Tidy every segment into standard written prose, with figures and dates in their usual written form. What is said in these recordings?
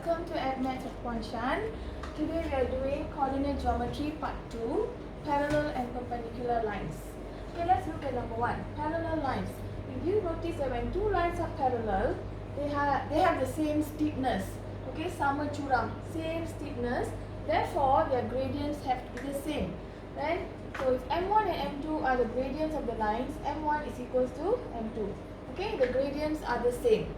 welcome to Maths of Ponchan. Today we are doing coordinate geometry part 2, parallel and perpendicular lines. Okay, let's look at number 1, parallel lines. If you notice that when two lines are parallel, they have the same steepness. Okay, sama curam, same steepness. Therefore, their gradients have to be the same. Then, so if M1 and M2 are the gradients of the lines, M1 is equals to M2. Okay, the gradients are the same.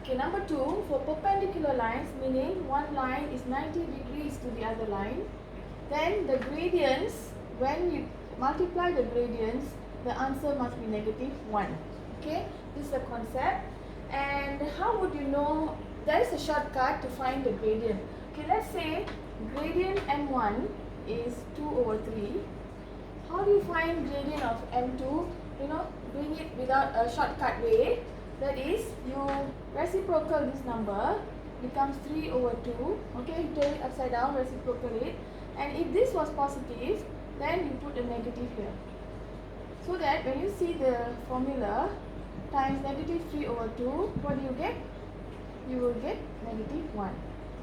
Okay, number 2, for perpendicular lines, meaning one line is 90 degrees to the other line, then the gradients, when you multiply the gradients, the answer must be -1. Okay, this is the concept. And how would you know? There is a shortcut to find the gradient. Okay, let's say gradient M1 is 2/3. How do you find gradient of M2? You know, doing it without a shortcut way. That is, you reciprocal this number, becomes 3/2. Okay, you turn it upside down, reciprocal it. And if this was positive, then you put a negative here. So that when you see the formula times -3/2, what do you get? You will get -1.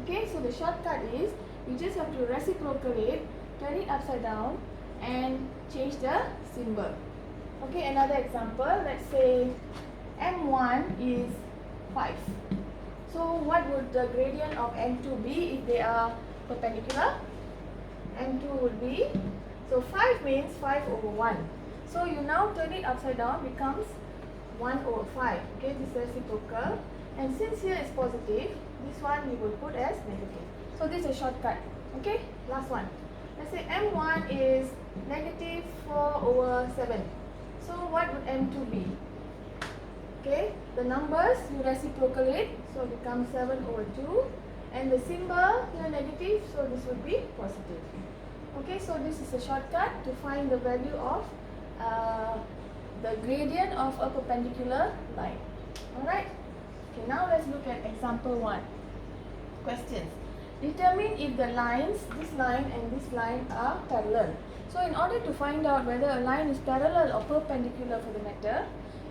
Okay, so the shortcut is, you just have to reciprocal it, turn it upside down and change the symbol. Okay, another example, let's say M1 is 5. So what would the gradient of M2 be if they are perpendicular? M2 would be, so 5 means 5/1. So you now turn it upside down, becomes 1/5. Okay, this is reciprocal. And since here is positive, this one we will put as negative. So this is a shortcut. Okay, last one. Let's say M1 is -4/7. So what would M2 be? Okay, the numbers you reciprocal it, so it becomes 7/2, and the symbol here negative, so this would be positive. Okay, so this is a shortcut to find the value of the gradient of a perpendicular line. Alright, okay, now let's look at example 1. Questions. Determine if the lines, this line and this line, are parallel. So in order to find out whether a line is parallel or perpendicular for the matter,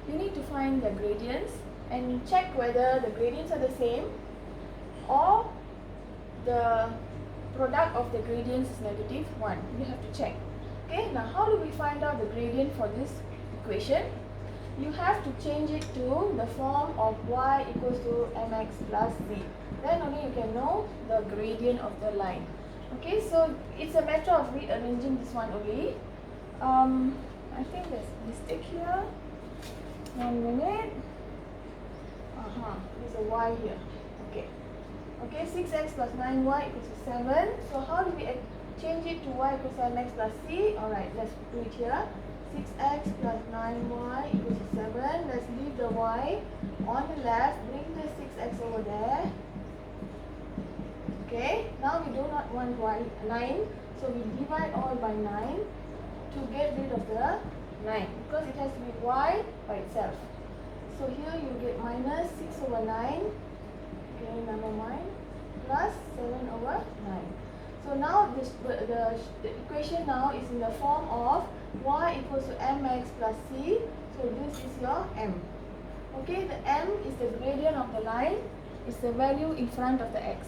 you need to find the gradients and check whether the gradients are the same or the product of the gradients is -1. You have to check. Okay, now how do we find out the gradient for this equation? You have to change it to the form of y equals to mx plus z. Then only you can know the gradient of the line. Okay, so it's a matter of rearranging this one only. I think there's a mistake here. 1 minute. There's a y here. Okay, 6x plus 9y equals to 7. So how do we change it to y equals to mx plus c? Alright, let's do it here. 6x plus 9y equals to 7. Let's leave the y on the left. Bring the 6x over there. Okay, now we do not want 9. So we divide all by 9 to get rid of the 9. Because it has to be y by itself. So here you get -6/9. Okay, never mind. Plus 7/9. So now the equation now is in the form of y equals to mx plus c. So this is your m. Okay, the m is the gradient of the line, is the value in front of the x.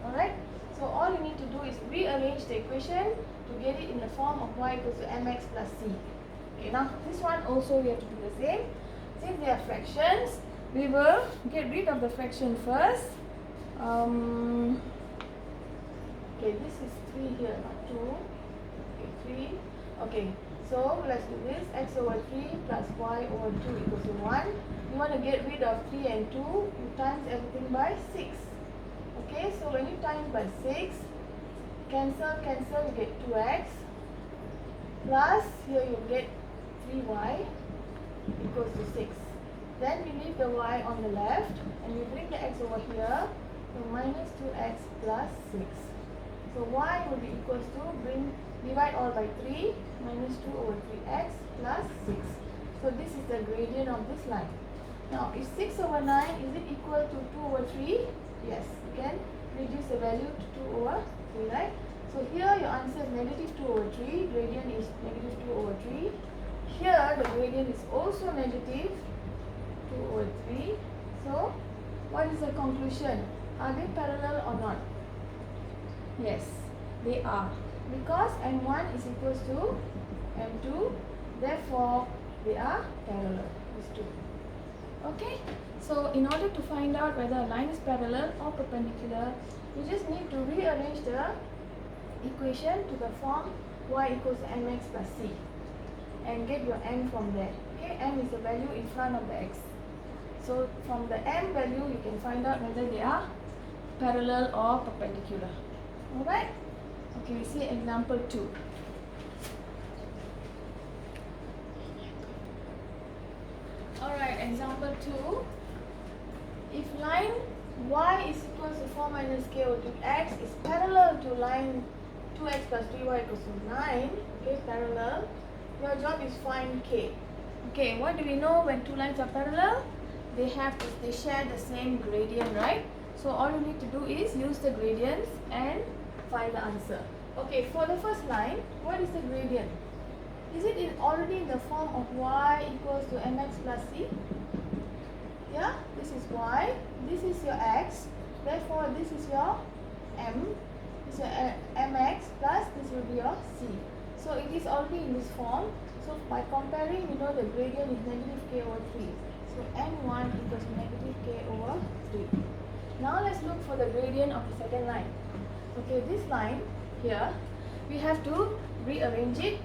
Alright, so all you need to do is rearrange the equation to get it in the form of y equals to mx plus c. Okay, now this one also we have to do the same. Since they are fractions, we will get rid of the fraction first. Okay, this is 3 here, not 2. Okay, 3. Okay, so let's do this. X/3 plus y/2 equals to 1. You want to get rid of 3 and 2, you times everything by 6. Okay, so when you times by 6, cancel, you get 2x. Plus, here you get 3y equals to 6. Then we leave the y on the left and we bring the x over here. So -2x plus 6. So y will be equals to, divide all by 3, -2/3x plus 6. So this is the gradient of this line. Now, is 6/9, is it equal to 2/3? Yes, you can reduce the value to 2/3, right? So here your answer is -2/3, gradient is -2/3. Here the gradient is also -2/3. So what is the conclusion? Are they parallel or not? Yes, they are. Because M1 is equals to M2, therefore they are parallel, these two. Okay, so in order to find out whether a line is parallel or perpendicular, you just need to rearrange the equation to the form y equals to mx plus c and get your m from there. Okay, m is the value in front of the x. So from the m value, you can find out whether they are parallel or perpendicular. Alright? Okay, we see example 2. Alright, example 2. If line y is equals to 4 minus k over 2x is parallel to line 2x plus 3y equals to 9, okay, parallel, your job is find k. Okay, what do we know when two lines are parallel? They share the same gradient, right? So all you need to do is use the gradients and find the answer. Okay, for the first line, what is the gradient? Is it already in the form of y equals to mx plus c? Yeah, this is y, this is your x, therefore this is your m, this is your mx plus this will be your c. So it is already in this form. So by comparing, we know the gradient is negative k over 3. So n1 equals to negative k over 3. Now let's look for the gradient of the second line. Okay, this line here, we have to rearrange it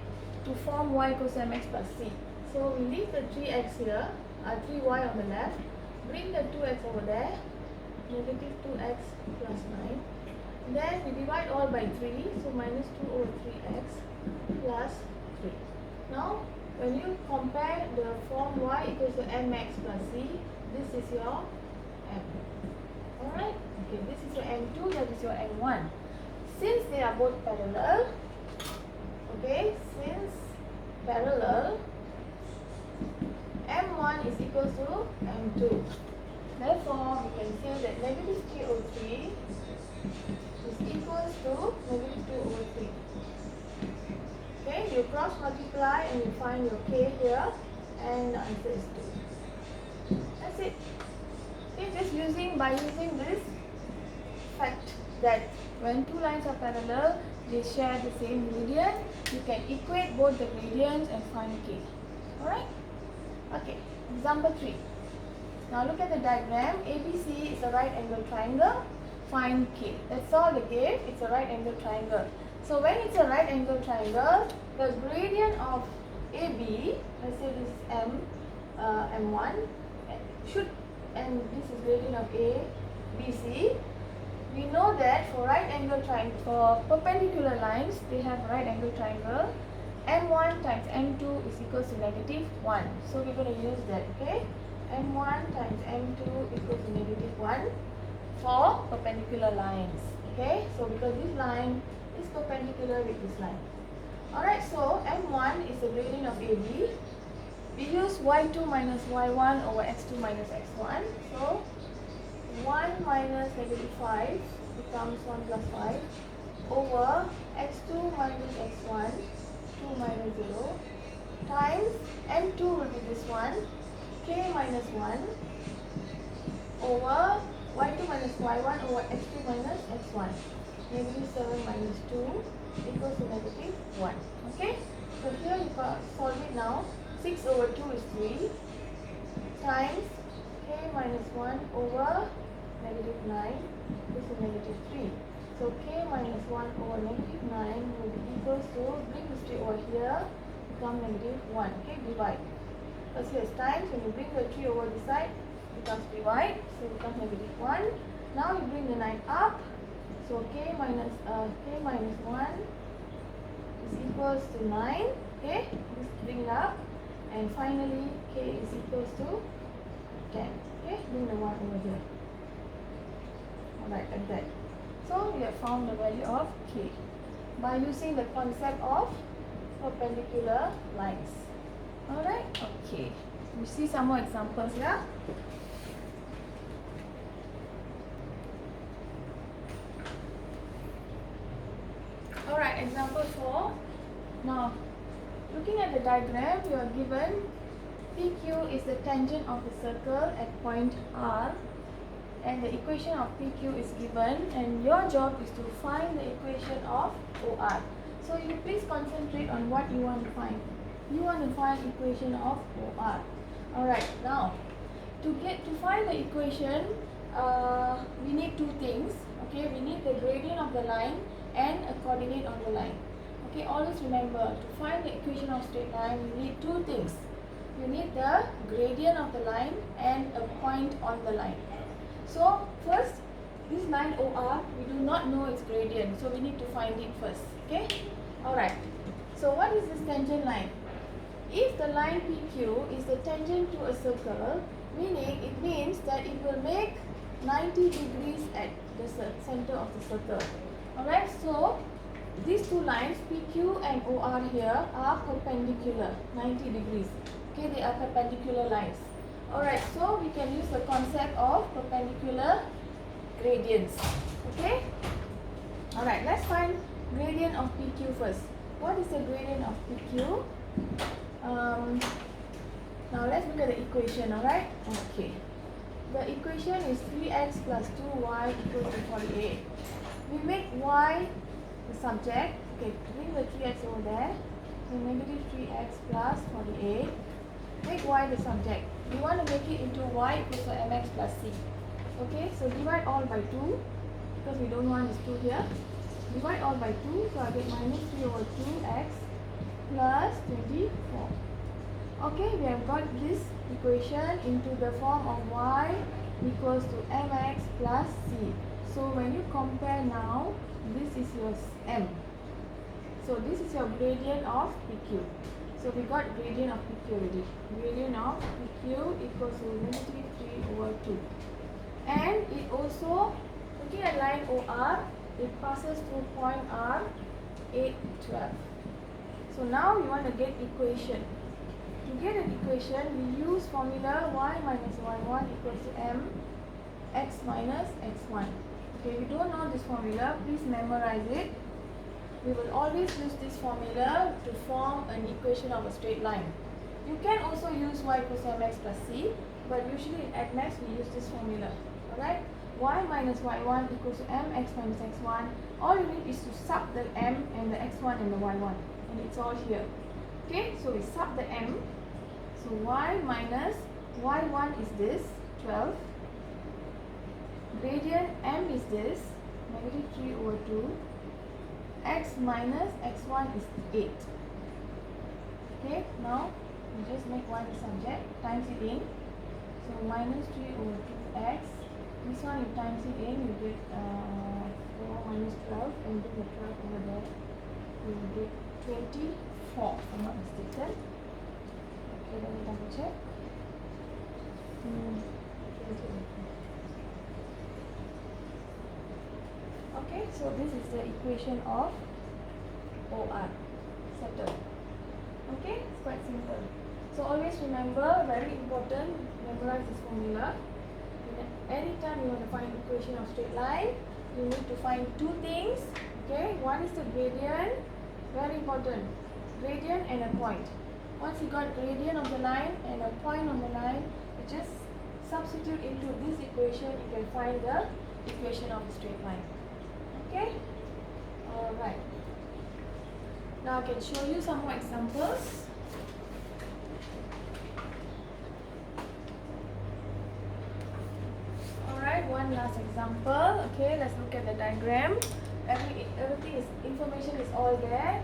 to form y equals to mx plus c. So we leave the 3x here, 3y on the left, bring the 2x over there, negative 2x plus 9. Then we divide all by 3, so minus 2 over 3x plus 3. Now, when you compare the form y equals to mx plus c, this is your m. Alright? Okay, this is your m2, that is your m1. Since they are both parallel, okay, since parallel, m1 is equal to m2. Therefore, we can say that negative k over 3 is equals to negative 2 over 3. Okay, you cross multiply and you find your k here, and the answer is 2. That's it. Okay, just by using this fact that when two lines are parallel, they share the same gradient, you can equate both the gradients and find k. Alright? Okay, example 3. Now look at the diagram. ABC is a right angle triangle. Find k. That's all they gave. It's a right angle triangle. So when it's a right angle triangle, the gradient of AB, let's say this is M1, and this is gradient of ABC. We know that for right angle triangle, for perpendicular lines, they have right angle triangle. M1 times M2 is equals to negative 1. So we're going to use that, okay? M1 times M2 equals to negative 1 for perpendicular lines, okay? So because this line is perpendicular with this line. Alright, so M1 is the gradient of AB. We use y2 minus y1 over x2 minus x1. So 1 minus negative 5 becomes 1 plus 5 over x2 minus x1, 2 minus 0, times m2 will be this one, k minus 1 over y2 minus y1 over x2 minus x1. Negative 7 minus 2 equals to negative 1. Okay? So here you can solve it now. 6 over 2 is 3 times k minus 1 over negative 9 equals to negative 3. So k minus 1 over negative 9 will be equals to, bring this 3 over here, become negative 1. Okay, divide. Because here is times, when you bring the 3 over this side, it becomes divide, so it becomes negative 1. Now you bring the 9 up, so k minus 1 is equals to 9. Okay, this bring it up, and finally k is equals to 10. Okay, bring the 1 over here. Alright, like that. So we have found the value of k by using the concept of perpendicular lines. Alright, okay. We see some more examples here. Alright, example 4. Now, looking at the diagram, you are given PQ is the tangent of the circle at point R and the equation of PQ is given, and your job is to find the equation of OR. So you please concentrate on what you want to find. You want to find equation of OR. Alright, now to find the equation, we need two things. Okay, we need the gradient of the line and a coordinate on the line. Okay, always remember, to find the equation of straight line, you need two things. You need the gradient of the line and a point on the line. So first, this line OR, we do not know its gradient, so we need to find it first. Okay, alright. So what is this tangent line? If the line PQ is the tangent to a circle, it means that it will make 90 degrees at the center of the circle. Alright, so these two lines PQ and OR here are perpendicular, 90 degrees. Okay, they are perpendicular lines. Alright, so we can use the concept of perpendicular gradients. Okay, alright, let's find gradient of PQ first. What is the gradient of PQ? Now let's look at the equation. Alright, okay, the equation is 3x plus 2y equals to 48. We make y the subject. Okay, bring the 3x over there. So negative 3x plus 48. Make y the subject. We want to make it into y equals to mx plus c. Okay, so divide all by 2 because we don't want this 2 here. Divide all by 2, so I get minus 3 over 2x plus 24. Okay, we have got this equation into the form of y equals to mx plus c. So when you compare now, this is your m. So this is your gradient of PQ. So we got gradient of PQ already. Gradient of PQ equals to negative 3 over 2. And it also, looking at line OR, it passes through point R, 8, 12. So now we want to get equation. To get an equation, we use formula y minus y1 equals to m x minus x1. Okay, if you don't know this formula, please memorize it. We will always use this formula to form an equation of a straight line. You can also use y equals to mx plus c, but usually at max we use this formula. Alright, y minus y1 equals to mx minus x1. All you need is to sub the m and the x1 and the y1, and it's all here. Okay, so we sub the m. So y minus y1 is this, 12. Gradient m is this, negative 3 over 2. X minus x1 is 8. Okay, now we just make y the subject, times it in. So minus 3 over 2x. This one you times it in, you get 4 minus 12, and do the 12 over there. You will get 24, if I'm not mistaken. Okay, let me double check. Okay, so this is the equation of OR. Settled. Okay, it's quite simple. So always remember, very important, memorize this formula. Anytime you want to find equation of straight line, you need to find two things. Okay, one is the gradient, very important, gradient and a point. Once you got gradient of the line and a point on the line, you just substitute into this equation, you can find the equation of the straight line. Okay, alright. Now I can show you some more examples. Alright, one last example. Okay, let's look at the diagram. Everything is, information is all there.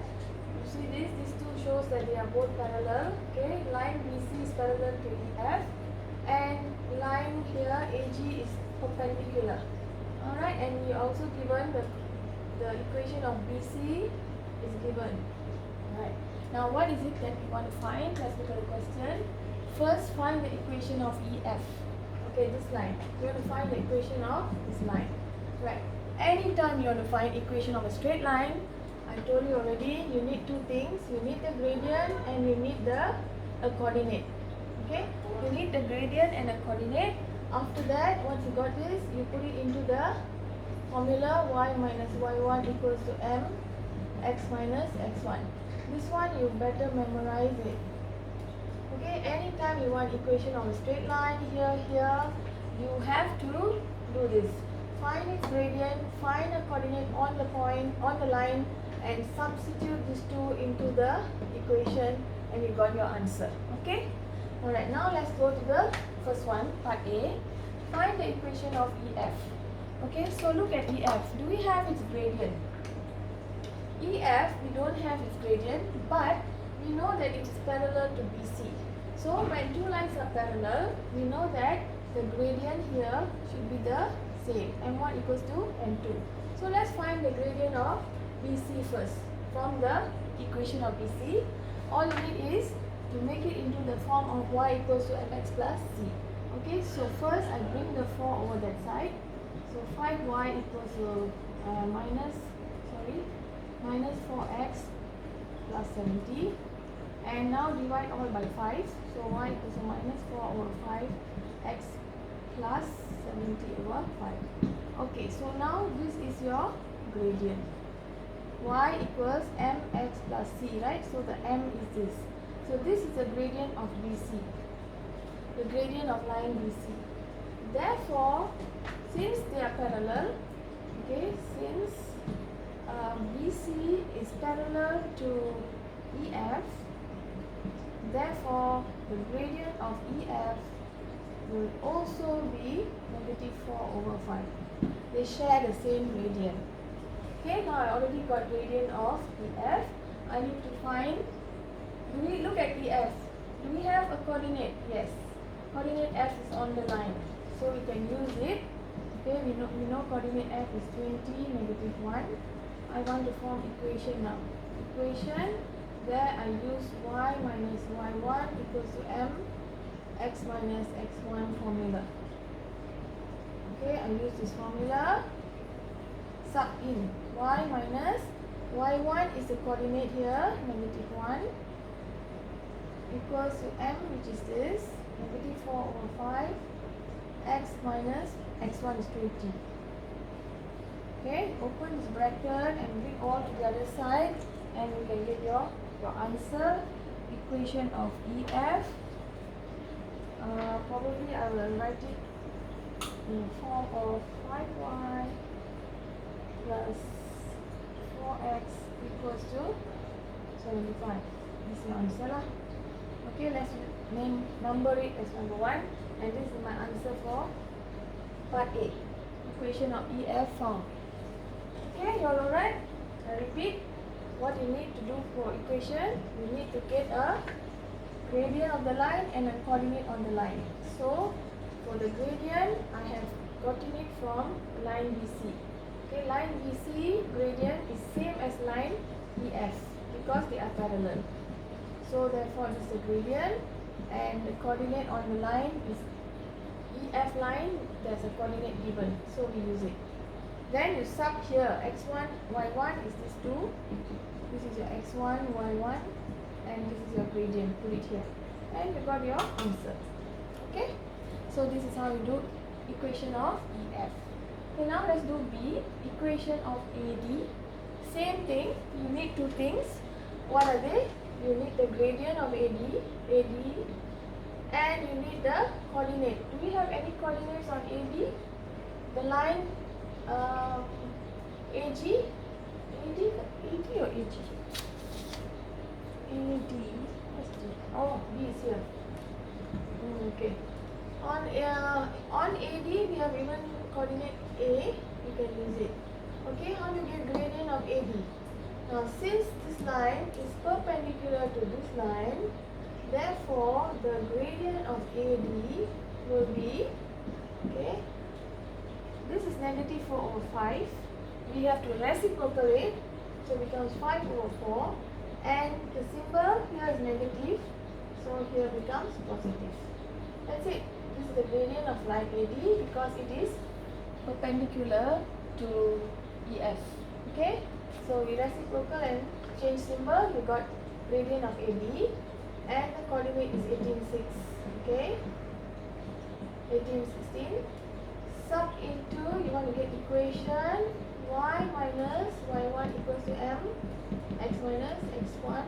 You see this, these two shows that they are both parallel. Okay, line BC is parallel to EF, and line here AG is perpendicular. Alright, and you also given the equation of BC is given. Alright, now what is it that we want to find? Let's look at the question. First, find the equation of EF. Okay, this line. You want to find the equation of this line. Right. Anytime you want to find equation of a straight line, I told you already, you need two things. You need the gradient and you need the coordinate. Okay, you need the gradient and a coordinate. After that, once you got this, you put it into the formula y minus y1 equals to m x minus x1. This one you better memorize it. Okay, anytime you want equation of a straight line, here, you have to do this. Find its gradient, find a coordinate on the point, on the line, and substitute these two into the equation, and you got your answer. Okay? Alright, now let's go to the first one, part A. Find the equation of EF. Okay, so look at EF. Do we have its gradient? EF, we don't have its gradient, but we know that it is parallel to BC. So when two lines are parallel, we know that the gradient here should be the same. M1 equals to M2. So let's find the gradient of BC first. From the equation of BC, all you need is to make it into the form of y equals to mx plus c. Okay, so first I bring the 4 over that side. So 5y equals to minus 4x plus 70. And now divide all by 5. So y equals to minus 4 over 5x plus 70 over 5. Okay, so now this is your gradient. Y equals mx plus c, right? So the m is this. So this is the gradient of BC, the gradient of line BC. Therefore, since they are parallel, okay, since BC is parallel to EF, therefore the gradient of EF will also be negative 4 over 5. They share the same gradient. Okay, now I already got gradient of EF. I need to find, do we look at EF? Do we have a coordinate? Yes. Coordinate F is on the line. So we can use it. Okay, we know coordinate F is 20, negative 1. I want to form equation now. Equation where I use y minus y1 equals to m x minus x1 formula. Okay, I use this formula. Sub in y minus y1 is the coordinate here, negative 1, equals to m, which is this, negative 4 over 5, x minus x1 is 20. Okay, open this bracket and bring all to the other side, and you can get your answer. Equation of EF. Probably I will write it in the form of 5y plus 4x equals to 75. This is your answer lah. Okay, let's number it as number 1, and this is my answer for part A. Equation of EF found. Okay, you all alright? I repeat, what you need to do for equation, you need to get a gradient of the line and a coordinate on the line. So, for the gradient, I have gotten it from line BC. Okay, line BC gradient is same as line EF because they are parallel. So, therefore, this is the gradient, and the coordinate on the line is EF line. There's a coordinate given, so we use it. Then you sub here, x1, y1 is this 2. This is your x1, y1, and this is your gradient. Put it here, and you got your answer. Okay, so this is how you do equation of EF. Okay, now let's do B, equation of AD. Same thing, you need two things. What are they? You need the gradient of AD, and you need the coordinate. Do we have any coordinates on AD? The line AG or AG? AD. Oh, B is here. Okay. On AD, we have even coordinate A. You can use it. Okay, how do you get gradient of AD? Now, since this line is perpendicular to this line, therefore the gradient of AD will be, okay, this is negative 4 over 5. We have to reciprocal it, so it becomes 5 over 4. And the symbol here is negative, so here becomes positive. That's it. This is the gradient of line AD because it is perpendicular to EF. Okay, so we reciprocal and change symbol. You got gradient of AD, and the coordinate is 18,6. Okay, 18,16. Sub into, you want to get equation y minus y1 equals to m x minus x1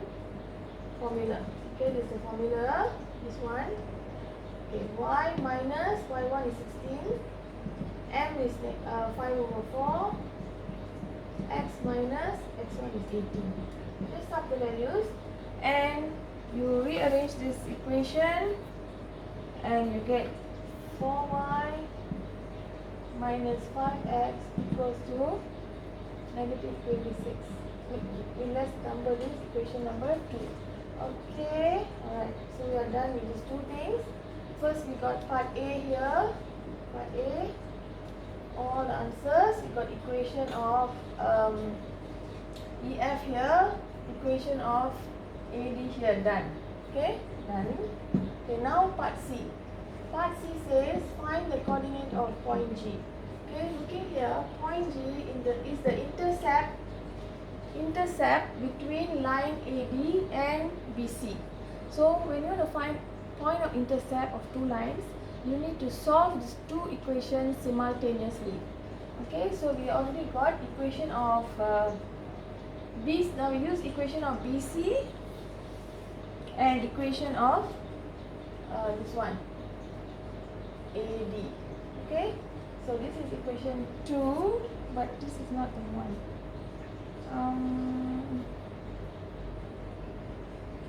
formula. Okay, this is the formula. This one. Okay, y minus y1 is 16, m is 5/4, x minus x1 is 18. Just sub the values and you rearrange this equation and you get 4y minus 5x equals to negative 26. Let's number this equation number 2. Okay, alright, so we are done with these two things. First we got part A here, part A, all the answers. We got equation of EF here, equation of AD here, done. Okay, done. Okay, now part C. Part C says find the coordinate of point G. Okay, looking here, point G is the intercept between line AD and BC. So when you want to find point of intercept of two lines, you need to solve these two equations simultaneously. Okay, so we already got equation of B. Now we use equation of BC and equation of this one AD. Okay, so this is equation 2, but this is not the one.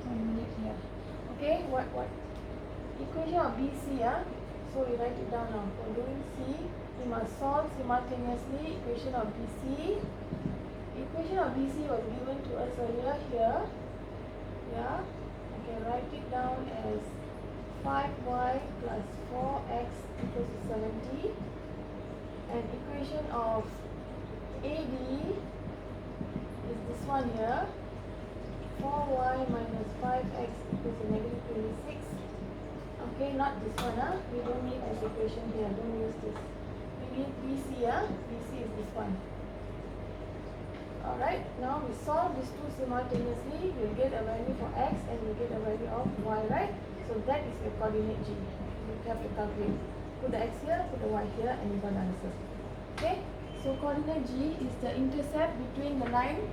One minute here. Okay, what equation of BC, so we write it down now. For doing C, we must solve simultaneously equation of BC. Equation of BC was given to us earlier here. Yeah, I can write it down as 5y plus 4x equals to 70. And equation of AD is this one here. 4y minus 5x equals to negative 26. Okay, not this one. We don't need this equation here. Don't use this. We need BC. BC is this one. Alright, now we solve these two simultaneously. We'll get a value for x and we'll get a value of y, right? So that is your coordinate G. You have to calculate. Put the x here, put the y here, and you got the answer. Okay, so coordinate G is the intercept between the line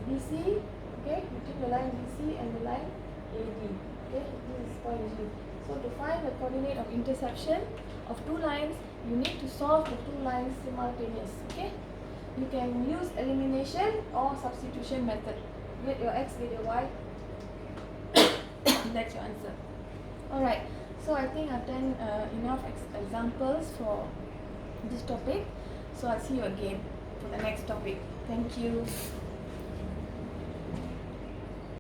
BC, okay, between the line BC and the line AD. Okay, this is point G. So to find the coordinate of intersection of two lines, you need to solve the two lines simultaneous. Okay, you can use elimination or substitution method. Get your x, get your y. That's your answer. Alright, so I think I've done enough examples for this topic. So I'll see you again for the next topic. Thank you.